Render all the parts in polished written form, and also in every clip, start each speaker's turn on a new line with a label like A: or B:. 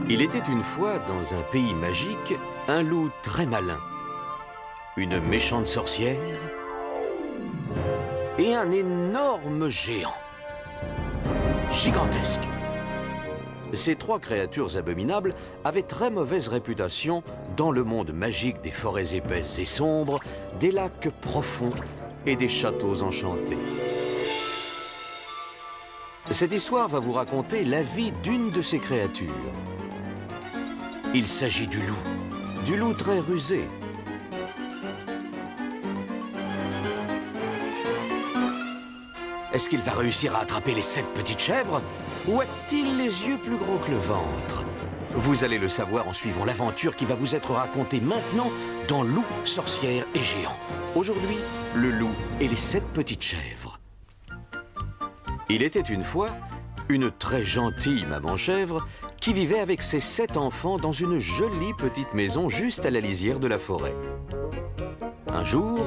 A: Il était une fois, dans un pays magique, un loup très malin, une méchante sorcière et un énorme géant, gigantesque. Ces trois créatures abominables avaient très mauvaise réputation dans le monde magique des forêts épaisses et sombres, des lacs profonds et des châteaux enchantés. Cette histoire va vous raconter la vie d'une de ces créatures. Il s'agit du loup très rusé. Est-ce qu'il va réussir à attraper les 7 petites chèvres? Ou a-t-il les yeux plus gros que le ventre? Vous allez le savoir en suivant l'aventure qui va vous être racontée maintenant dans Loup, sorcière et géant. Aujourd'hui, le loup et les 7 petites chèvres. Il était une fois une très gentille maman chèvre qui vivait avec ses 7 enfants dans une jolie petite maison juste à la lisière de la forêt. Un jour,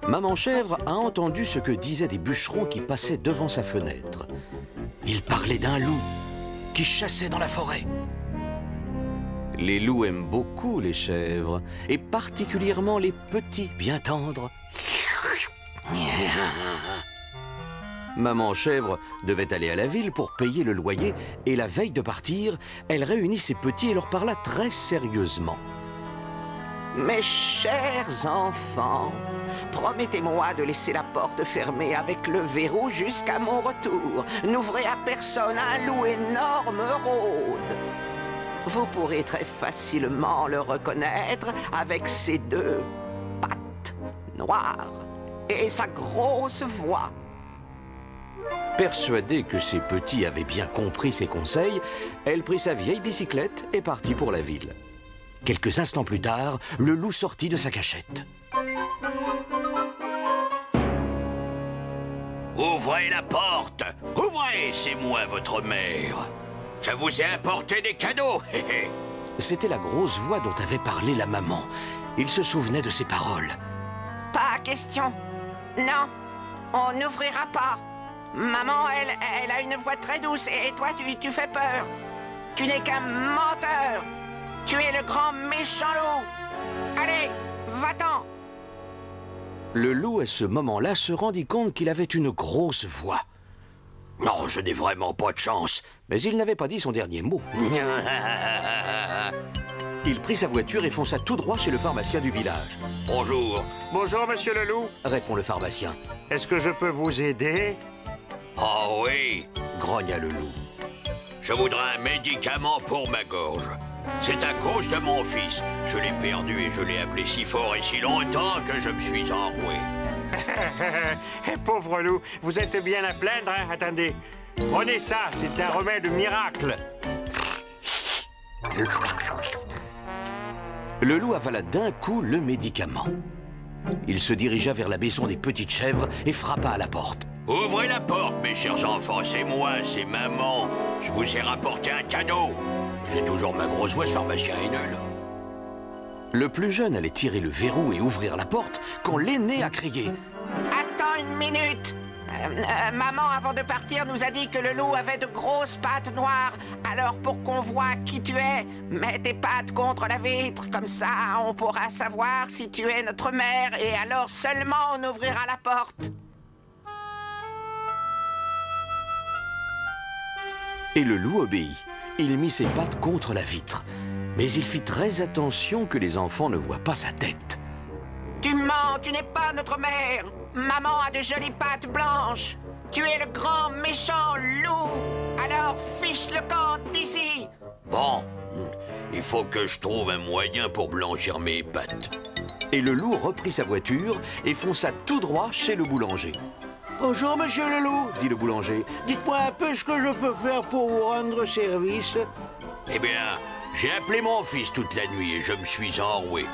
A: maman chèvre a entendu ce que disaient des bûcherons qui passaient devant sa fenêtre. Ils parlaient d'un loup qui chassait dans la forêt. Les loups aiment beaucoup les chèvres, et particulièrement les petits bien tendres. Maman chèvre devait aller à la ville pour payer le loyer, et la veille de partir, elle réunit ses petits et leur parla très sérieusement.
B: Mes chers enfants, promettez-moi de laisser la porte fermée avec le verrou jusqu'à mon retour. N'ouvrez à personne, un loup énorme rôde. Vous pourrez très facilement le reconnaître avec ses 2 pattes noires et sa grosse voix.
A: Persuadée que ses petits avaient bien compris ses conseils, elle prit sa vieille bicyclette et partit pour la ville. Quelques instants plus tard, le loup sortit de sa cachette.
C: Ouvrez la porte! Ouvrez, c'est moi, votre mère! Je vous ai apporté des cadeaux!
A: C'était la grosse voix dont avait parlé la maman. Il se souvenait de ses paroles.
B: Pas question. Non, on n'ouvrira pas. Maman, elle a une voix très douce et toi, tu fais peur. Tu n'es qu'un menteur. Tu es le grand méchant loup. Allez, va-t'en.
A: Le loup, à ce moment-là, se rendit compte qu'il avait une grosse voix.
C: Non, je n'ai vraiment pas de chance.
A: Mais il n'avait pas dit son dernier mot. Il prit sa voiture et fonça tout droit chez le pharmacien du village.
C: Bonjour.
D: Bonjour, monsieur le loup.
A: Répond le pharmacien.
D: Est-ce que je peux vous aider?
C: Oh oui,
A: Grogna le loup.
C: je voudrais un médicament pour ma gorge. C'est à cause de mon fils. Je l'ai perdu et je l'ai appelé si fort et si longtemps que je me suis enroué.
D: Pauvre loup, vous êtes bien à plaindre, hein? Attendez. Prenez ça, c'est un remède miracle.
A: Le loup avala d'un coup le médicament. Il se dirigea vers la maison des petites chèvres et frappa à la porte.
C: Ouvrez la porte, mes chers enfants, c'est moi, c'est maman. Je vous ai rapporté un cadeau. J'ai toujours ma grosse voix, ce pharmacien est nul.
A: Le plus jeune allait tirer le verrou et ouvrir la porte quand l'aîné a crié.
B: Attends une minute. Maman, avant de partir, nous a dit que le loup avait de grosses pattes noires. Alors, pour qu'on voie qui tu es, mets tes pattes contre la vitre. Comme ça, on pourra savoir si tu es notre mère. Et alors seulement on ouvrira la porte.
A: Et le loup obéit. Il mit ses pattes contre la vitre. Mais il fit très attention que les enfants ne voient pas sa tête.
B: Tu mens, tu n'es pas notre mère. Maman a de jolies pattes blanches. Tu es le grand méchant loup. Alors fiche le camp d'ici.
C: Bon, il faut que je trouve un moyen pour blanchir mes pattes.
A: Et le loup reprit sa voiture et fonça tout droit chez le boulanger. « Bonjour, monsieur le loup, dit le boulanger. Dites-moi un peu ce que je peux faire pour vous rendre service. »
C: Eh bien, j'ai appelé mon fils toute la nuit et je me suis enroué.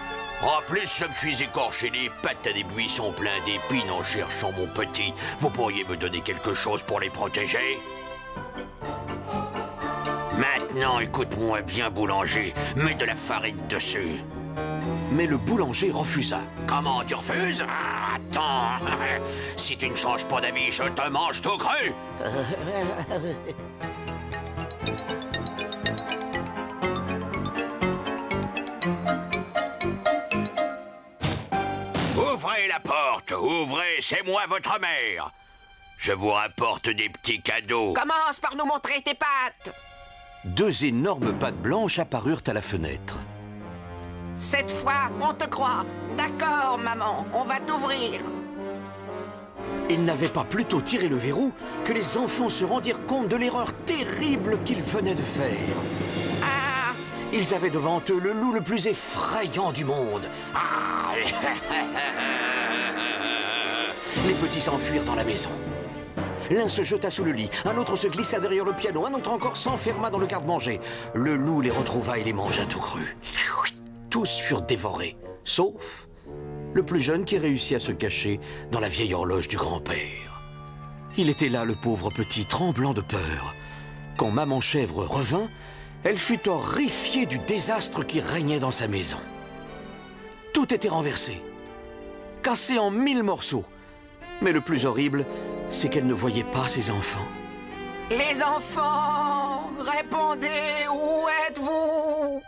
C: En plus, je me suis écorché les pattes à des buissons pleins d'épines en cherchant mon petit. Vous pourriez me donner quelque chose pour les protéger? Maintenant, écoute-moi bien, boulanger. Mets de la farine dessus.
A: Mais le boulanger refusa.
C: Comment tu refuses? Ah, attends. Si tu ne changes pas d'avis, je te mange tout cru. porte, ouvrez, c'est moi votre mère. Je vous rapporte des petits cadeaux.
B: Commence par nous montrer tes pattes.
A: 2 énormes pattes blanches apparurent à la fenêtre.
B: Cette fois, on te croit. D'accord, maman, on va t'ouvrir.
A: Ils n'avaient pas plutôt tiré le verrou que les enfants se rendirent compte de l'erreur terrible qu'ils venaient de faire.
B: Ah,
A: Ils avaient devant eux le loup le plus effrayant du monde. Ah Les petits s'enfuirent dans la maison. L'un se jeta sous le lit, un autre se glissa derrière le piano, un autre encore s'enferma dans le garde-manger. Le loup les retrouva et les mangea tout cru. Tous furent dévorés, sauf le plus jeune qui réussit à se cacher dans la vieille horloge du grand-père. Il était là, le pauvre petit, tremblant de peur. Quand Maman Chèvre revint, elle fut horrifiée du désastre qui régnait dans sa maison. Tout était renversé, cassé en 1000 morceaux. Mais le plus horrible, c'est qu'elle ne voyait pas ses enfants.
B: les enfants, répondez, où êtes-vous?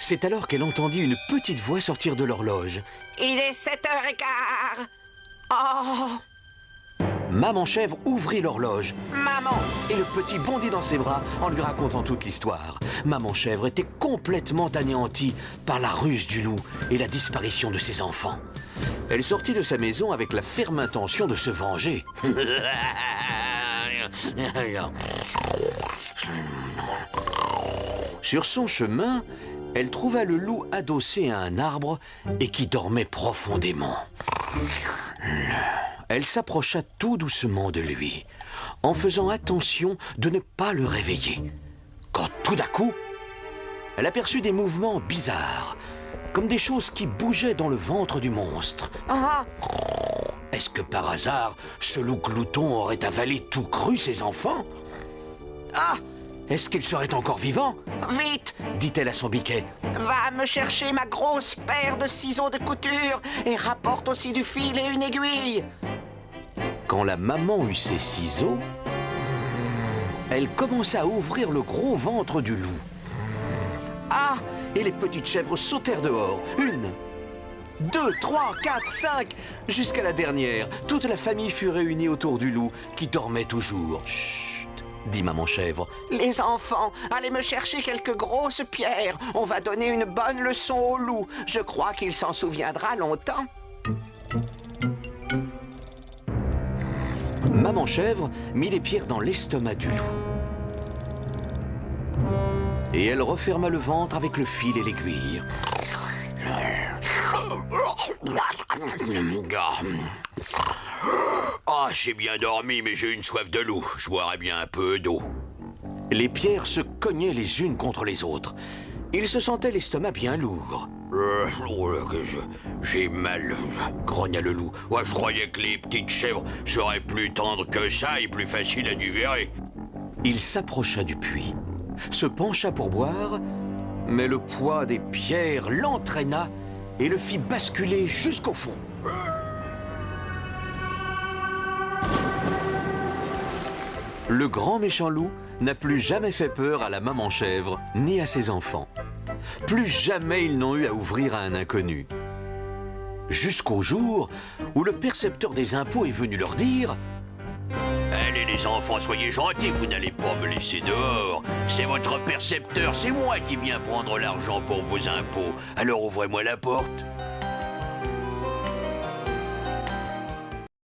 A: C'est alors qu'elle entendit une petite voix sortir de l'horloge.
B: Il est 7h15. Oh,
A: Maman Chèvre ouvrit l'horloge
B: maman,
A: et le petit bondit dans ses bras en lui racontant toute l'histoire. Maman Chèvre était complètement anéantie par la ruse du loup et la disparition de ses enfants. Elle sortit de sa maison avec la ferme intention de se venger. Sur son chemin, elle trouva le loup adossé à un arbre et qui dormait profondément. Elle s'approcha tout doucement de lui, en faisant attention de ne pas le réveiller. Quand tout d'un coup, elle aperçut des mouvements bizarres, comme des choses qui bougeaient dans le ventre du monstre.
B: ah,
A: Est-ce que par hasard, ce loup glouton aurait avalé tout cru ses enfants? Ah! Est-ce qu'il serait encore vivant?
B: vite,
A: Dit-elle à son biquet.
B: va me chercher ma grosse paire de ciseaux de couture et rapporte aussi du fil et une aiguille.
A: Quand la maman eut ses ciseaux, elle commença à ouvrir le gros ventre du loup.
B: Ah,
A: Et les petites chèvres sautèrent dehors. 1, 2, 3, 4, 5, jusqu'à la dernière. Toute la famille fut réunie autour du loup, qui dormait toujours. Chut, dit Maman Chèvre.
B: les enfants, allez me chercher quelques grosses pierres. On va donner une bonne leçon au loup. Je crois qu'il s'en souviendra longtemps.
A: Maman Chèvre mit les pierres dans l'estomac du loup. Et elle referma le ventre avec le fil et l'aiguille.
C: Ah, j'ai bien dormi, mais j'ai une soif de loup. Je boirais bien un peu d'eau.
A: Les pierres se cognaient les unes contre les autres. Il se sentait l'estomac bien lourd.
C: J'ai mal,
A: Grogna le loup.
C: Ouais, je croyais que les petites chèvres seraient plus tendres que ça et plus faciles à digérer.
A: Il s'approcha du puits, se pencha pour boire, mais le poids des pierres l'entraîna et le fit basculer jusqu'au fond. Le grand méchant loup n'a plus jamais fait peur à la maman chèvre ni à ses enfants. Plus jamais ils n'ont eu à ouvrir à un inconnu. Jusqu'au jour où le percepteur des impôts est venu leur dire:
C: Allez les enfants, soyez gentils, vous n'allez pas me laisser dehors. C'est votre percepteur, c'est moi qui viens prendre l'argent pour vos impôts. Alors ouvrez-moi la porte.